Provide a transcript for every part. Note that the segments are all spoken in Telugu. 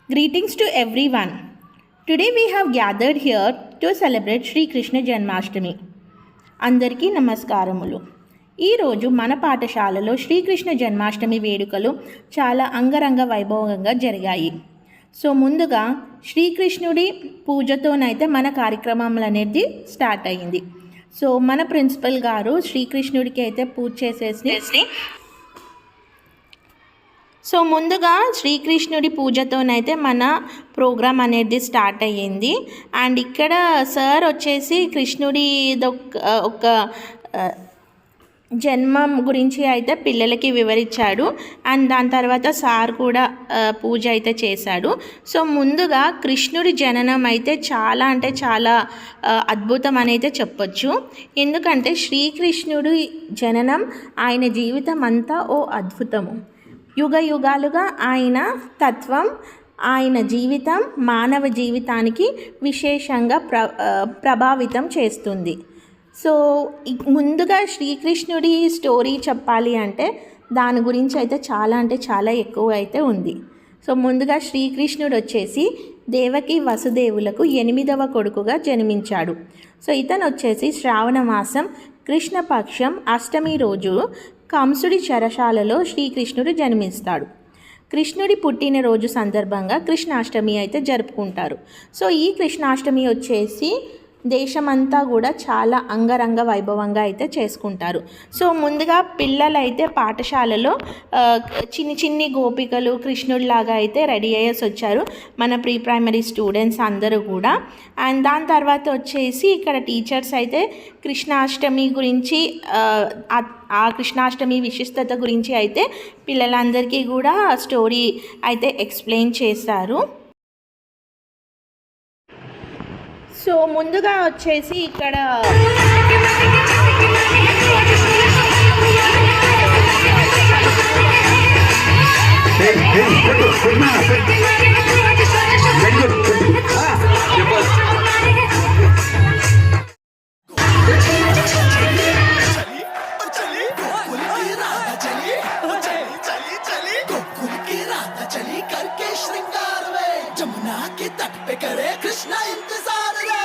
Greetings to everyone. Today we have gathered here to celebrate Sri Krishna Janmashtami. అందరికీ నమస్కారములు. ఈరోజు మన పాఠశాలలో శ్రీకృష్ణ జన్మాష్టమి వేడుకలు చాలా అంగరంగ వైభవంగా జరిగాయి. సో ముందుగా శ్రీకృష్ణుడి పూజతోనైతే మన కార్యక్రమం అనేది స్టార్ట్ అయ్యింది. సో మన ప్రిన్సిపల్ గారు శ్రీకృష్ణుడికి అయితే పూజ చేసేసి సో ముందుగా శ్రీకృష్ణుడి పూజతోనైతే మన ప్రోగ్రామ్ అనేది స్టార్ట్ అయ్యింది. అండ్ ఇక్కడ సార్ వచ్చేసి కృష్ణుడి ఒక జన్మం గురించి అయితే పిల్లలకి వివరించాడు. అండ్ దాని తర్వాత సార్ కూడా పూజ అయితే చేశాడు. సో ముందుగా కృష్ణుడి జననం అయితే చాలా అంటే చాలా అద్భుతం అనేది చెప్పొచ్చు. ఎందుకంటే శ్రీకృష్ణుడి జననం ఆయన జీవితం అంతా ఓ అద్భుతము. యుగ యుగాలుగా ఆయన తత్వం, ఆయన జీవితం మానవ జీవితానికి విశేషంగా ప్రభావితం చేస్తుంది. సో ముందుగా శ్రీకృష్ణుడి స్టోరీ చెప్పాలి అంటే దాని గురించి అయితే చాలా ఎక్కువ అయితే ఉంది. సో ముందుగా శ్రీకృష్ణుడు వచ్చేసి దేవకి వసుదేవులకు 8వ కొడుకుగా జన్మించాడు. సో ఇతను వచ్చేసి శ్రావణ మాసం కృష్ణపక్షం అష్టమి రోజు కంసుడి చెరశాలలో శ్రీకృష్ణుడు జన్మిస్తాడు. కృష్ణుడి పుట్టినరోజు సందర్భంగా కృష్ణాష్టమి అయితే జరుపుకుంటారు. సో ఈ కృష్ణాష్టమి వచ్చేసి దేశమంతా కూడా చాలా అంగరంగ వైభవంగా అయితే చేసుకుంటారు. సో ముందుగా పిల్లలైతే పాఠశాలలో చిన్ని గోపికలు కృష్ణుడిలాగా అయితే రెడీ అయ్యేసి వచ్చారు, మన ప్రీ ప్రైమరీ స్టూడెంట్స్ అందరూ కూడా. అండ్ దాని తర్వాత వచ్చేసి ఇక్కడ టీచర్స్ అయితే కృష్ణాష్టమి గురించి ఆ కృష్ణాష్టమి విశిష్టత గురించి అయితే పిల్లలందరికీ కూడా స్టోరీ అయితే ఎక్స్ప్లెయిన్ చేశారు. సో ముందుగా వచ్చేసి ఇక్కడ जमुना के तट पे करे कृष्णा इंतजार रे।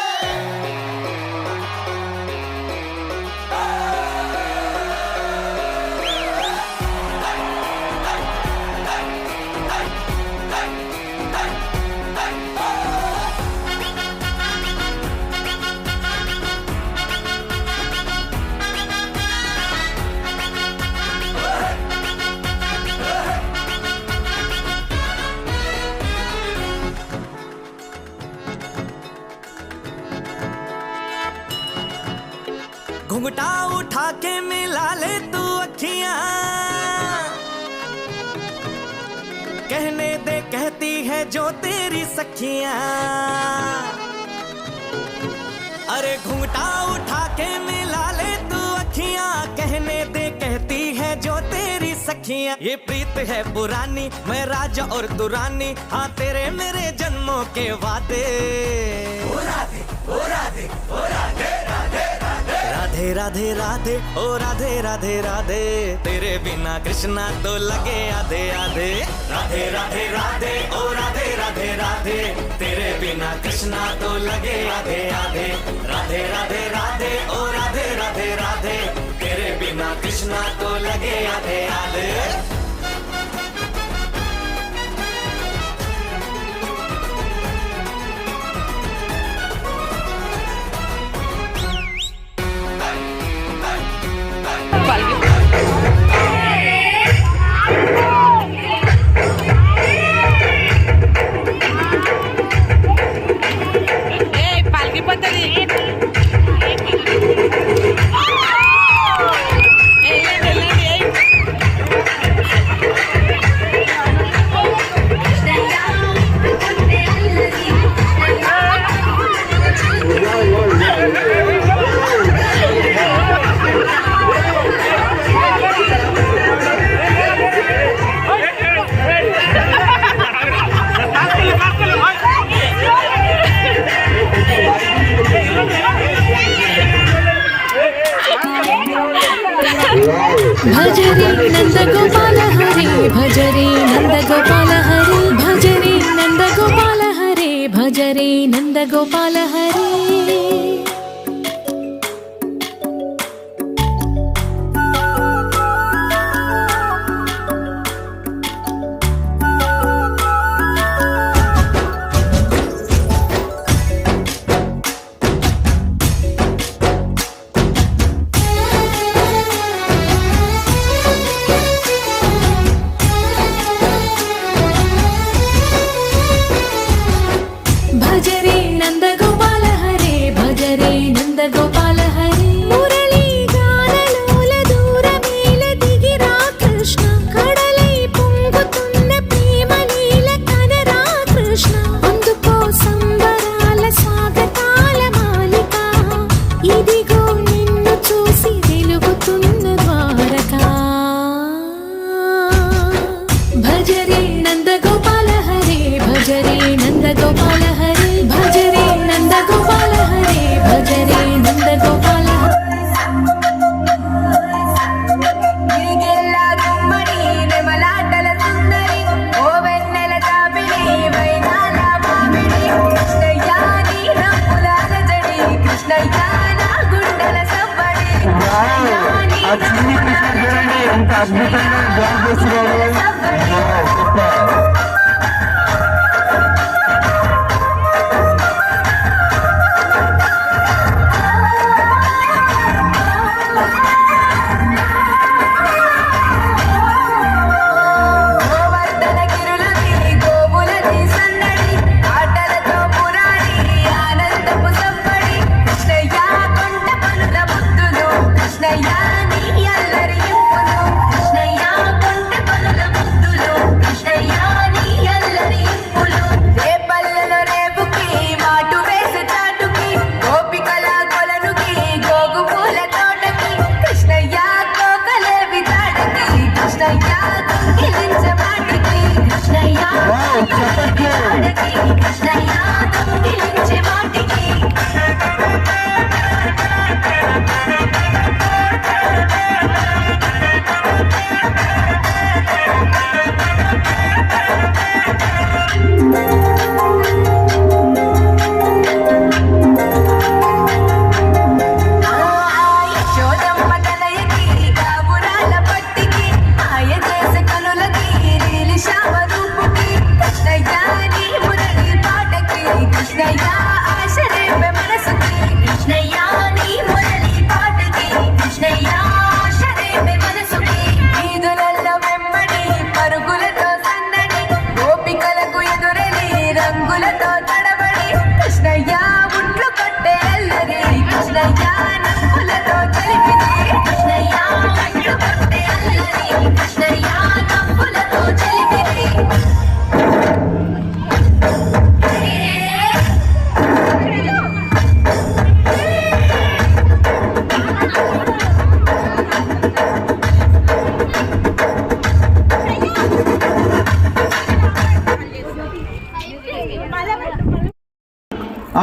घुंघटा उठा के मिला ले तू अखियां, कहने दे कहती है जो तेरी सखियां। अरे घुंघटा उठा के मिला ले तू अखियां, कहने दे कहती है जो तेरी सखियां। ये प्रीत है पुरानी, मैं राजा और तू रानी, हाँ तेरे मेरे जन्मों के वादे। ओ राधे ओ राधे ओ राधे राधे राधे राधे राधे ओ राधे राधे राधे, तेरे बिना कृष्णा तो लगे आधे आधे। राधे राधे राधे ओ राधे राधे राधे, तेरे बिना कृष्णा तो लगे आधे आधे। राधे राधे राधे ओ राधे राधे राधे, तेरे बिना कृष्णा तो लगे आधे आधे। నందగోపాల హరి భజరే నందగోపాల హరే భజరే నందగోపాల హరే మురళీ గానలోల దూరమేల దిగిరా కృష్ణ కడలై పొంగుతున్న ప్రేమ లీల కనరా కృష్ణ అందుకో సంబరాల స్వాగతాల మాలిక ఇదిగో నిన్ను చూసి వెలుగుతున్న ద్వారకా భజరే నందగోపాల హరే భజరే నందగోపాల హరే భజరే నందగోపాల హరే భజరే నందగోపాల ఆ చిన్ని కృష్ణ చూడండి ఎంత అద్భుతంగా డ్యాన్స్ చేస్తున్నాడు.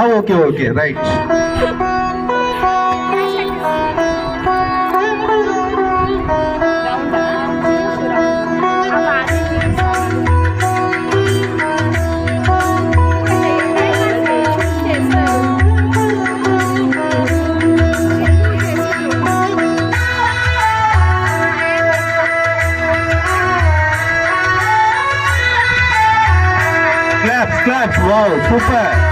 Okay okay right. Claps, claps, wow, super.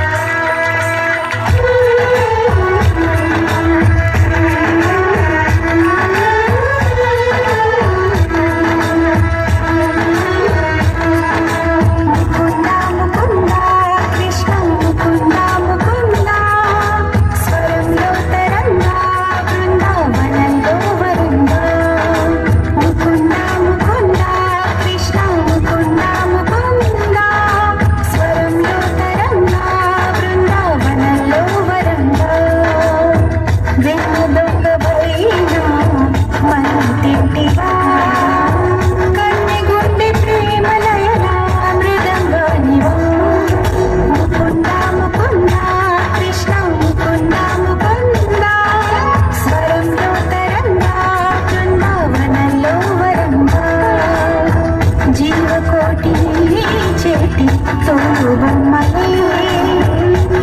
జీవకోటి చేతి తోడు బొమ్మలే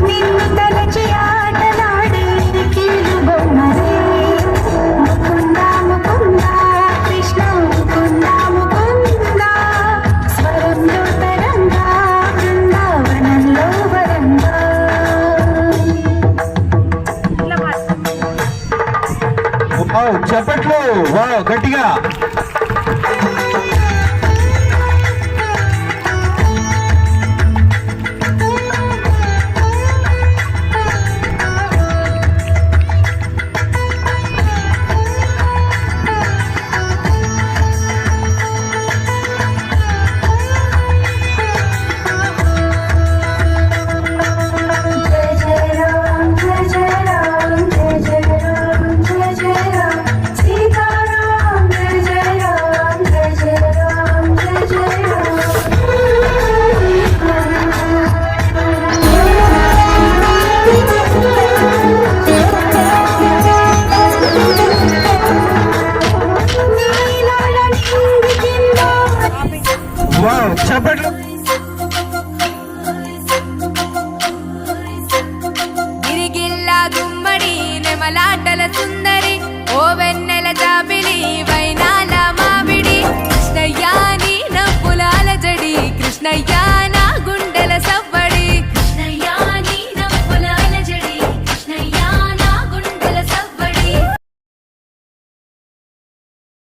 నిన్ను వావ్ గట్టిగా. వావ్ చప్పట్లు. ఇరిగిల్లా గుమ్మడి నెమలాటల సుందరి ఓ వెన్నెల జాబిలి వైనాల మామిడి కృష్ణయ్య నీ నవ్వులాల జడి కృష్ణయ్య